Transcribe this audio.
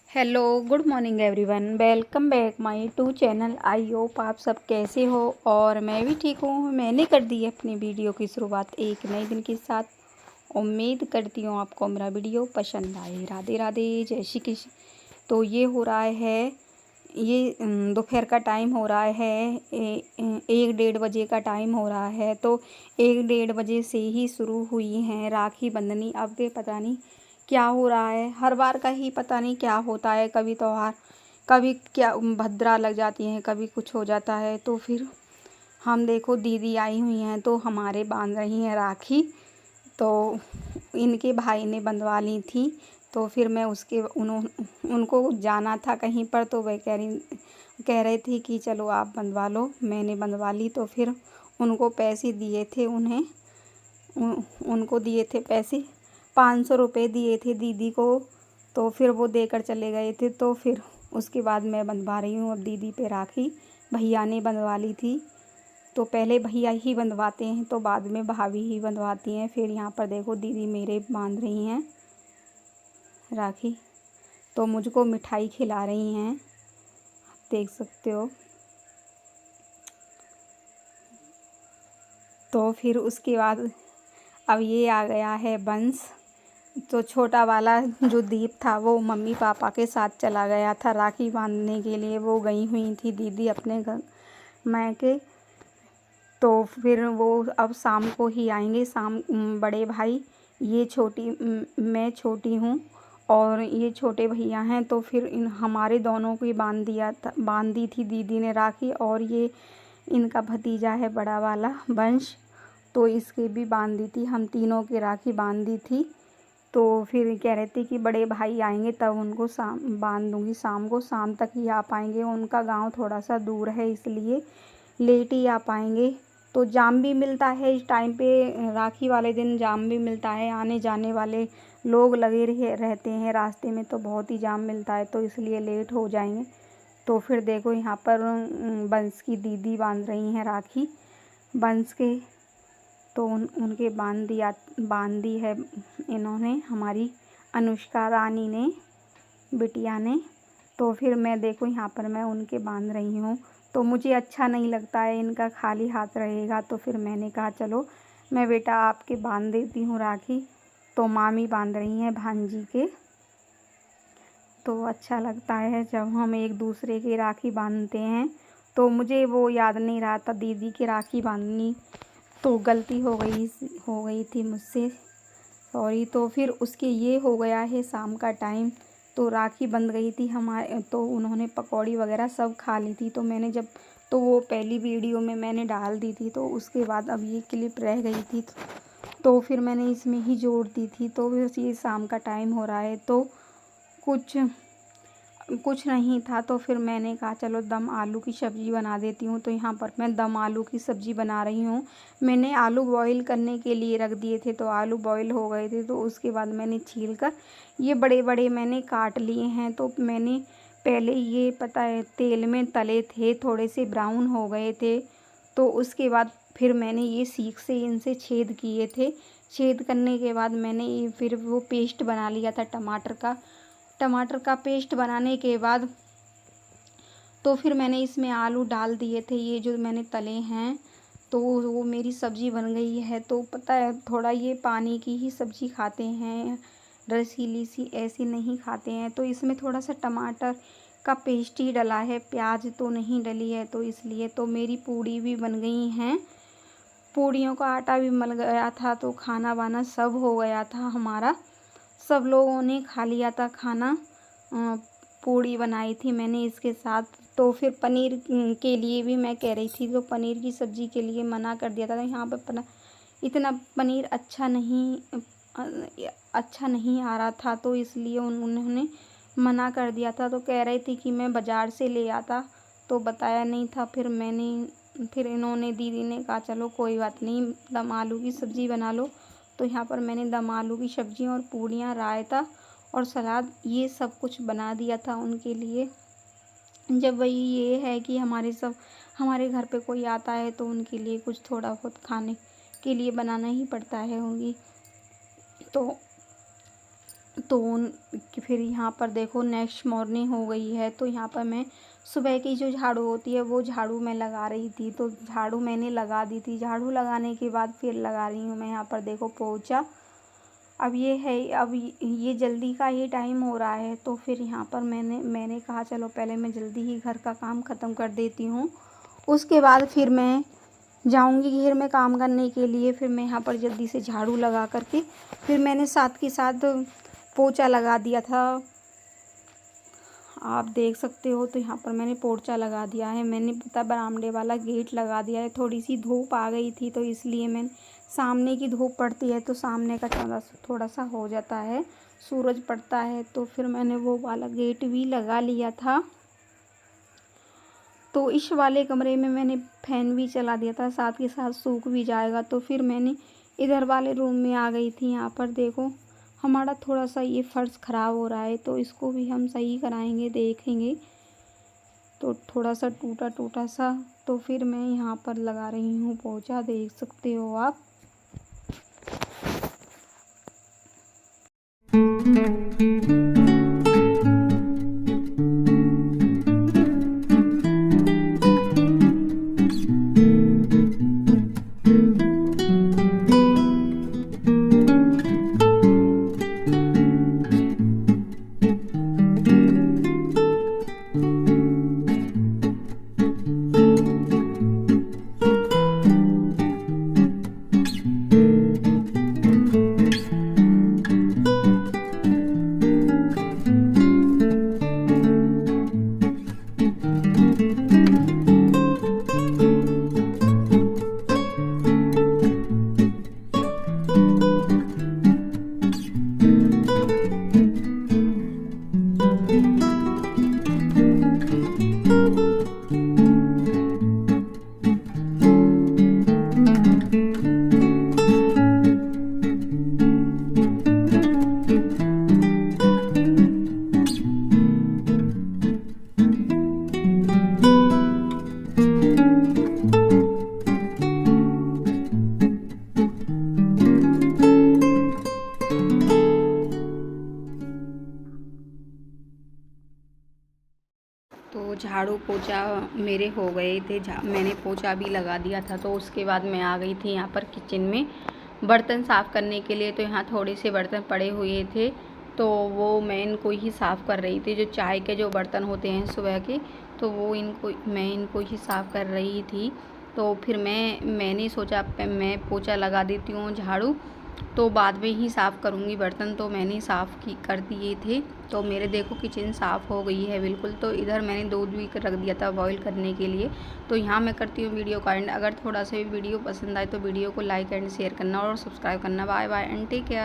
Hello good morning everyone, welcome back my to channel. I hope आप सब कैसे हो और मैं भी ठीक हूँ। मैंने कर दी है अपनी वीडियो की शुरुआत एक नए दिन के साथ। उम्मीद करती हूँ आपको मेरा वीडियो पसंद आए। राधे राधे, जय श्री कृष्ण। तो ये हो रहा है, ये दोपहर का टाइम हो रहा है, 1-1:30 बजे का टाइम हो रहा है। तो 1-1:30 बजे से ही शुरू हुई हैं राखी बंधनी। अब ये पता नहीं क्या हो रहा है, हर बार का ही पता नहीं क्या होता है। कभी त्योहार, कभी क्या भद्रा लग जाती हैं, कभी कुछ हो जाता है। तो फिर हम देखो दीदी आई हुई हैं तो हमारे बांध रही हैं राखी। तो इनके भाई ने बंधवा ली थी। तो फिर मैं उनको जाना था कहीं पर, तो वह कह रहे थे कि चलो आप बंधवा लो। मैंने बंधवा ली। तो फिर उनको पैसे दिए थे, उनको दिए थे पैसे, 500 रुपये दिए थे दीदी को। तो फिर वो देकर चले गए थे। तो फिर उसके बाद मैं बंधवा रही हूँ अब दीदी पे राखी। भैया ने बंधवा ली थी। तो पहले भैया ही बंधवाते हैं, तो बाद में भाभी ही बंधवाती हैं। फिर यहाँ पर देखो दीदी मेरे बांध रही हैं राखी। तो मुझको मिठाई खिला रही हैं, देख सकते हो। तो फिर उसके बाद अब ये आ गया है बंस। तो छोटा वाला जो दीप था वो मम्मी पापा के साथ चला गया था राखी बांधने के लिए। वो गई हुई थी दीदी अपने घर मायके। तो फिर वो अब शाम को ही आएंगे। बड़े भाई, मैं छोटी हूँ और ये छोटे भैया हैं। तो फिर हमारे दोनों की बांध दी थी दीदी ने राखी। और ये इनका भतीजा है बड़ा वाला वंश, तो इसके भी बांध दी थी। हम तीनों की राखी बांध दी थी। तो फिर कह रहे थे कि बड़े भाई आएंगे तब उनको बांध दूँगी शाम को। शाम तक ही आ पाएंगे, उनका गांव थोड़ा सा दूर है इसलिए लेट ही आ पाएंगे। तो जाम भी मिलता है इस टाइम पे, राखी वाले दिन जाम भी मिलता है। आने जाने वाले लोग लगे रहते हैं रास्ते में, तो बहुत ही जाम मिलता है, तो इसलिए लेट हो जाएंगे। तो फिर देखो यहाँ पर बंस की दीदी बांध रही हैं राखी बंस के। तो उनके बांध दी है इन्होंने, हमारी अनुष्का रानी ने, बिटिया ने। तो फिर मैं देखो यहाँ पर मैं उनके बांध रही हूँ। तो मुझे अच्छा नहीं लगता है इनका खाली हाथ रहेगा। तो फिर मैंने कहा चलो मैं बेटा आपके बांध देती हूँ राखी। तो मामी बांध रही हैं भांजी के। तो अच्छा लगता है जब हम एक दूसरे की राखी बांधते हैं। तो मुझे वो याद नहीं रहा था दीदी की राखी बांधनी, तो गलती हो गई थी मुझसे, सॉरी। तो फिर उसके ये हो गया है शाम का टाइम। तो राखी बंध गई थी हमारे, तो उन्होंने पकौड़ी वगैरह सब खा ली थी। तो मैंने तो वो पहली वीडियो में मैंने डाल दी थी। तो उसके बाद अब ये क्लिप रह गई थी, तो फिर मैंने इसमें ही जोड़ दी थी। तो बस ये शाम का टाइम हो रहा है, तो कुछ नहीं था। तो फिर मैंने कहा चलो दम आलू की सब्ज़ी बना देती हूँ। तो यहाँ पर मैं दम आलू की सब्ज़ी बना रही हूँ। मैंने आलू बॉईल करने के लिए रख दिए थे, तो आलू बॉईल हो गए थे। तो उसके बाद मैंने छील कर ये बड़े बड़े मैंने काट लिए हैं। तो मैंने पहले ये पता है तेल में तले थे, थोड़े से ब्राउन हो गए थे। तो उसके बाद फिर मैंने ये सीख से इनसे छेद किए थे। छेद करने के बाद मैंने ये फिर वो पेस्ट बना लिया था टमाटर का पेस्ट बनाने के बाद तो फिर मैंने इसमें आलू डाल दिए थे, ये जो मैंने तले हैं। तो वो मेरी सब्ज़ी बन गई है। तो पता है थोड़ा ये पानी की ही सब्ज़ी खाते हैं, रसीली सी ऐसी नहीं खाते हैं। तो इसमें थोड़ा सा टमाटर का पेस्ट ही डला है, प्याज तो नहीं डली है। तो इसलिए तो मेरी पूड़ी भी बन गई हैं, पूड़ियों का आटा भी मल गया था। तो खाना वाना सब हो गया था हमारा, सब लोगों ने खा लिया था खाना। पूड़ी बनाई थी मैंने इसके साथ। तो फिर पनीर के लिए भी मैं कह रही थी, तो पनीर की सब्ज़ी के लिए मना कर दिया था। यहाँ पर इतना पनीर अच्छा नहीं आ रहा था, तो इसलिए उन्होंने मना कर दिया था। तो कह रही थी कि मैं बाज़ार से ले आता, तो बताया नहीं था। फिर इन्होंने दीदी ने कहा चलो कोई बात नहीं, दम आलू की सब्ज़ी बना लो। तो यहाँ पर मैंने दम आलू की सब्ज़ी और पूड़ियाँ, रायता और सलाद ये सब कुछ बना दिया था उनके लिए। जब वही ये है कि हमारे घर पे कोई आता है तो उनके लिए कुछ थोड़ा बहुत खाने के लिए बनाना ही पड़ता है होंगी। तो फिर यहाँ पर देखो नेक्स्ट मॉर्निंग हो गई है। तो यहाँ पर मैं सुबह की जो झाड़ू होती है वो झाड़ू मैं लगा रही थी। तो झाड़ू मैंने लगा दी थी। झाड़ू लगाने के बाद फिर लगा रही हूँ मैं यहाँ पर देखो पोंछा। अब ये जल्दी का ही टाइम हो रहा है। तो फिर यहाँ पर मैंने कहा चलो पहले मैं जल्दी ही घर का काम ख़त्म कर देती हूँ, उसके बाद फिर मैं जाऊंगी घर में काम करने के लिए। फिर मैं यहाँ पर जल्दी से झाड़ू लगा करके फिर मैंने साथ के साथ पोंछा लगा दिया था। आप देख सकते हो। तो यहाँ पर मैंने पोंछा लगा दिया है। मैंने पता बरामदे वाला गेट लगा दिया है। थोड़ी सी धूप आ गई थी तो इसलिए मैंने, सामने की धूप पड़ती है तो सामने का थोड़ा सा हो जाता है, सूरज पड़ता है, तो फिर मैंने वो वाला गेट भी लगा लिया था। तो इस वाले कमरे में मैंने फ़ैन भी चला दिया था, साथ के साथ सूख भी जाएगा। तो फिर मैंने इधर वाले रूम में आ गई थी। यहाँ पर देखो हमारा थोड़ा सा ये फर्श ख़राब हो रहा है तो इसको भी हम सही कराएंगे, देखेंगे। तो थोड़ा सा टूटा टूटा सा, तो फिर मैं यहाँ पर लगा रही हूँ पोंछा, देख सकते हो आप। तो झाड़ू पोंछा मेरे हो गए थे। मैंने पोंछा भी लगा दिया था। तो उसके बाद मैं आ गई थी यहाँ पर किचन में बर्तन साफ़ करने के लिए। तो यहाँ थोड़े से बर्तन पड़े हुए थे तो वो मैं इनको ही साफ़ कर रही थी। जो चाय के जो बर्तन होते हैं सुबह के, तो वो मैं इनको ही साफ़ कर रही थी। तो फिर मैंने सोचा मैं पोंछा लगा देती हूँ झाड़ू, तो बाद में ही साफ़ करूँगी बर्तन। तो मैंने साफ़ कर दिए थे। तो मेरे देखो किचन साफ़ हो गई है बिल्कुल। तो इधर मैंने दूध भी रख दिया था बॉईल करने के लिए। तो यहाँ मैं करती हूँ वीडियो का एंड। अगर थोड़ा सा भी वीडियो पसंद आए तो वीडियो को लाइक एंड शेयर करना और सब्सक्राइब करना। Bye bye and take care.